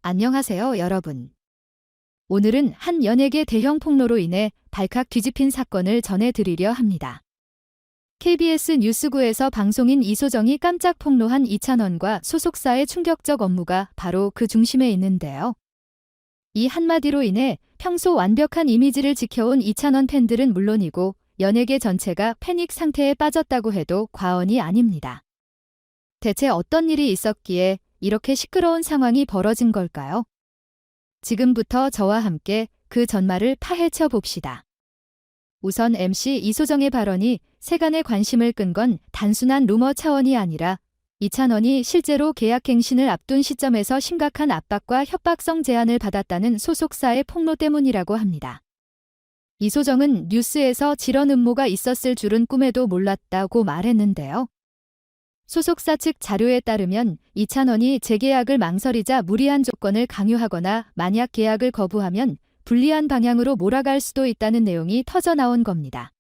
안녕하세요, 여러분. 오늘은 한 연예계 대형 폭로로 인해 발칵 뒤집힌 사건을 전해드리려 합니다. KBS 뉴스9에서 방송인 이소정이 깜짝 폭로한 이찬원과 소속사의 충격적 업무가 바로 그 중심에 있는데요. 이 한마디로 인해 평소 완벽한 이미지를 지켜온 이찬원 팬들은 물론이고 연예계 전체가 패닉 상태에 빠졌다고 해도 과언이 아닙니다. 대체 어떤 일이 있었기에 이렇게 시끄러운 상황이 벌어진 걸까요? 지금부터 저와 함께 그 전말을 파헤쳐 봅시다. 우선 MC 이소정의 발언이 세간의 관심을 끈 건 단순한 루머 차원이 아니라 이찬원이 실제로 계약갱신을 앞둔 시점에서 심각한 압박과 협박성 제안을 받았다는 소속사의 폭로 때문이라고 합니다. 이소정은 뉴스에서 이런 음모가 있었을 줄은 꿈에도 몰랐다고 말했는데요. 소속사 측 자료에 따르면 이찬원이 재계약을 망설이자 무리한 조건을 강요하거나 만약 계약을 거부하면 불리한 방향으로 몰아갈 수도 있다는 내용이 터져나온 겁니다.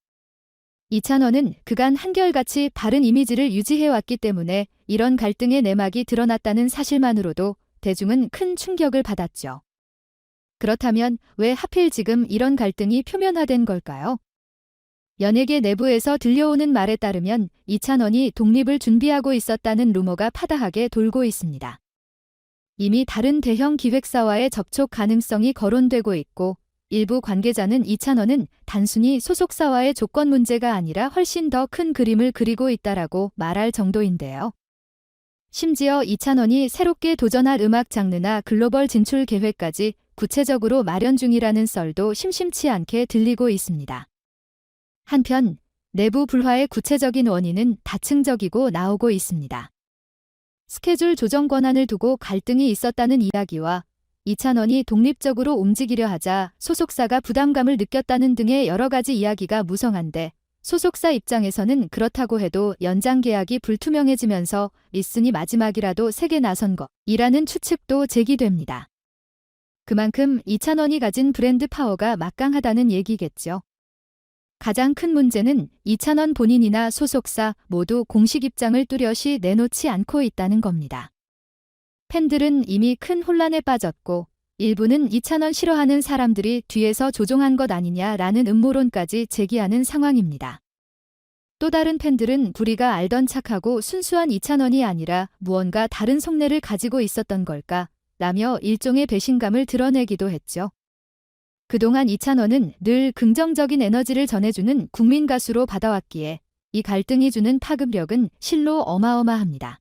이찬원은 그간 한결같이 바른 이미지를 유지해왔기 때문에 이런 갈등의 내막이 드러났다는 사실만으로도 대중은 큰 충격을 받았죠. 그렇다면 왜 하필 지금 이런 갈등이 표면화된 걸까요? 연예계 내부에서 들려오는 말에 따르면 이찬원이 독립을 준비하고 있었다는 루머가 파다하게 돌고 있습니다. 이미 다른 대형 기획사와의 접촉 가능성이 거론되고 있고 일부 관계자는 이찬원은 단순히 소속사와의 조건 문제가 아니라 훨씬 더 큰 그림을 그리고 있다라고 말할 정도인데요. 심지어 이찬원이 새롭게 도전할 음악 장르나 글로벌 진출 계획까지 구체적으로 마련 중이라는 썰도 심심치 않게 들리고 있습니다. 한편 내부 불화의 구체적인 원인은 다층적이고 나오고 있습니다. 스케줄 조정 권한을 두고 갈등이 있었다는 이야기와 이찬원이 독립적으로 움직이려 하자 소속사가 부담감을 느꼈다는 등의 여러 가지 이야기가 무성한데 소속사 입장에서는 그렇다고 해도 연장 계약이 불투명해지면서 리슨이 마지막이라도 세게 나선 것이라는 추측도 제기됩니다. 그만큼 이찬원이 가진 브랜드 파워가 막강하다는 얘기겠죠. 가장 큰 문제는 이찬원 본인이나 소속사 모두 공식 입장을 뚜렷이 내놓지 않고 있다는 겁니다. 팬들은 이미 큰 혼란에 빠졌고 일부는 이찬원 싫어하는 사람들이 뒤에서 조종한 것 아니냐라는 음모론까지 제기하는 상황입니다. 또 다른 팬들은 우리가 알던 척하고 순수한 이찬원이 아니라 무언가 다른 속내를 가지고 있었던 걸까 라며 일종의 배신감을 드러내기도 했죠. 그동안 이찬원은 늘 긍정적인 에너지를 전해주는 국민 가수로 받아왔기에 이 갈등이 주는 파급력은 실로 어마어마합니다.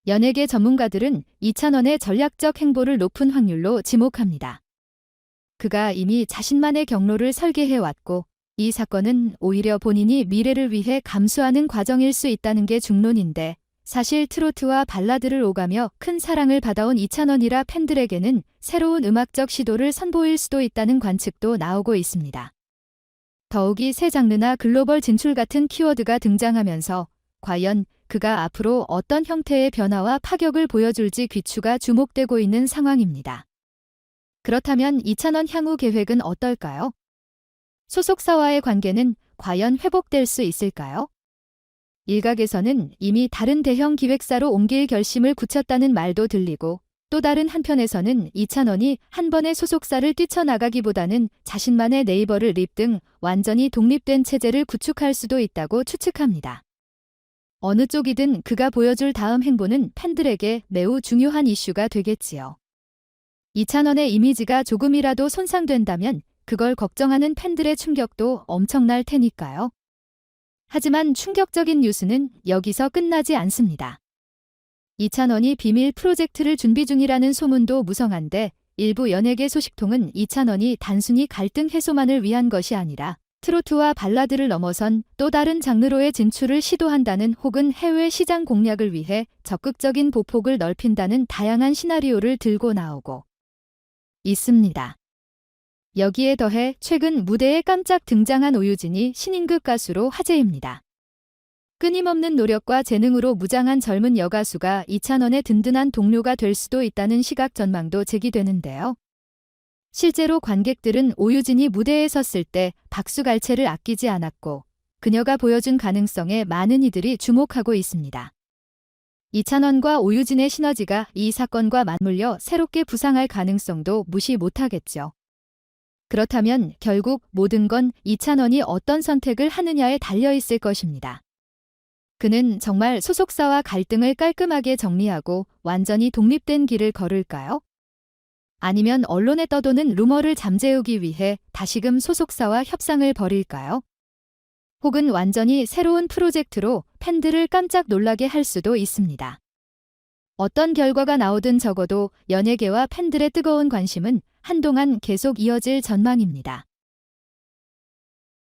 연예계 전문가들은 이찬원의 전략적 행보를 높은 확률로 지목합니다. 그가 이미 자신만의 경로를 설계해왔고 이 사건은 오히려 본인이 미래를 위해 감수하는 과정일 수 있다는 게 중론인데 사실 트로트와 발라드를 오가며 큰 사랑을 받아온 이찬원이라 팬들에게는 새로운 음악적 시도를 선보일 수도 있다는 관측도 나오고 있습니다. 더욱이 새 장르나 글로벌 진출 같은 키워드가 등장하면서 과연 그가 앞으로 어떤 형태의 변화와 파격을 보여줄지 귀추가 주목되고 있는 상황입니다. 그렇다면 이찬원 향후 계획은 어떨까요? 소속사와의 관계는 과연 회복될 수 있을까요? 일각에서는 이미 다른 대형 기획사로 옮길 결심을 굳혔다는 말도 들리고 또 다른 한편에서는 이찬원이 한 번에 소속사를 뛰쳐나가기보다는 자신만의 네이버를 립 등 완전히 독립된 체제를 구축할 수도 있다고 추측합니다. 어느 쪽이든 그가 보여줄 다음 행보는 팬들에게 매우 중요한 이슈가 되겠지요. 이찬원의 이미지가 조금이라도 손상된다면 그걸 걱정하는 팬들의 충격도 엄청날 테니까요. 하지만 충격적인 뉴스는 여기서 끝나지 않습니다. 이찬원이 비밀 프로젝트를 준비 중이라는 소문도 무성한데 일부 연예계 소식통은 이찬원이 단순히 갈등 해소만을 위한 것이 아니라 트로트와 발라드를 넘어선 또 다른 장르로의 진출을 시도한다는 혹은 해외 시장 공략을 위해 적극적인 보폭을 넓힌다는 다양한 시나리오를 들고 나오고 있습니다. 여기에 더해 최근 무대에 깜짝 등장한 오유진이 신인급 가수로 화제입니다. 끊임없는 노력과 재능으로 무장한 젊은 여가수가 이찬원의 든든한 동료가 될 수도 있다는 시각 전망도 제기되는데요. 실제로 관객들은 오유진이 무대에 섰을 때 박수갈채를 아끼지 않았고 그녀가 보여준 가능성에 많은 이들이 주목하고 있습니다. 이찬원과 오유진의 시너지가 이 사건과 맞물려 새롭게 부상할 가능성도 무시 못하겠죠. 그렇다면 결국 모든 건 이찬원이 어떤 선택을 하느냐에 달려있을 것입니다. 그는 정말 소속사와 갈등을 깔끔하게 정리하고 완전히 독립된 길을 걸을까요? 아니면 언론에 떠도는 루머를 잠재우기 위해 다시금 소속사와 협상을 벌일까요? 혹은 완전히 새로운 프로젝트로 팬들을 깜짝 놀라게 할 수도 있습니다. 어떤 결과가 나오든 적어도 연예계와 팬들의 뜨거운 관심은 한동안 계속 이어질 전망입니다.